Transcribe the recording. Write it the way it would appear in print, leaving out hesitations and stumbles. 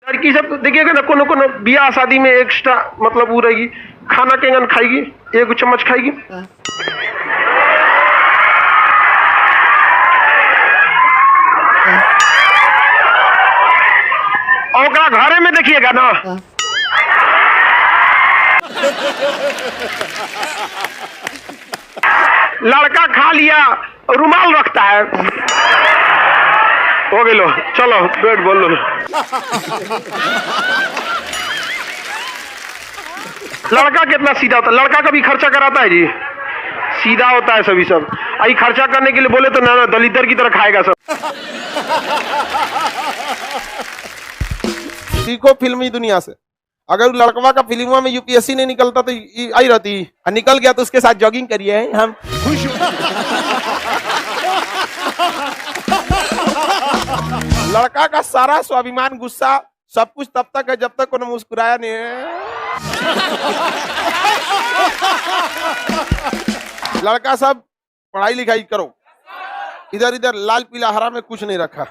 लड़की सब देखिएगा ना, कोनो कोनो बियाह शादी में एक्स्ट्रा मतलब वो रहेगी, खाना केंगन खाएगी, एक चम्मच खाएगी। और घरे में देखिएगा ना, लड़का खा लिया रुमाल रखता है। हो गए लो, चलो बेट बोल लो। लड़का कितना सीधा होता है, लड़का कभी खर्चा कराता है जी, सीधा होता है सभी सब। आई खर्चा करने के लिए बोले तो ना दलितर की तरह खाएगा सब। सीखो फिल्मी दुनिया से। अगर लड़कवा का फिल्मों में यूपीएससी नहीं निकलता तो आई रहती, और निकल गया तो उसके साथ जॉगिंग करिए हम खुश। लड़का का सारा स्वाभिमान गुस्सा सब कुछ तब तक है जब तक उन्हें मुस्कुराया नहीं है। लड़का सब पढ़ाई लिखाई करो, इधर इधर लाल पीला हरा में कुछ नहीं रखा।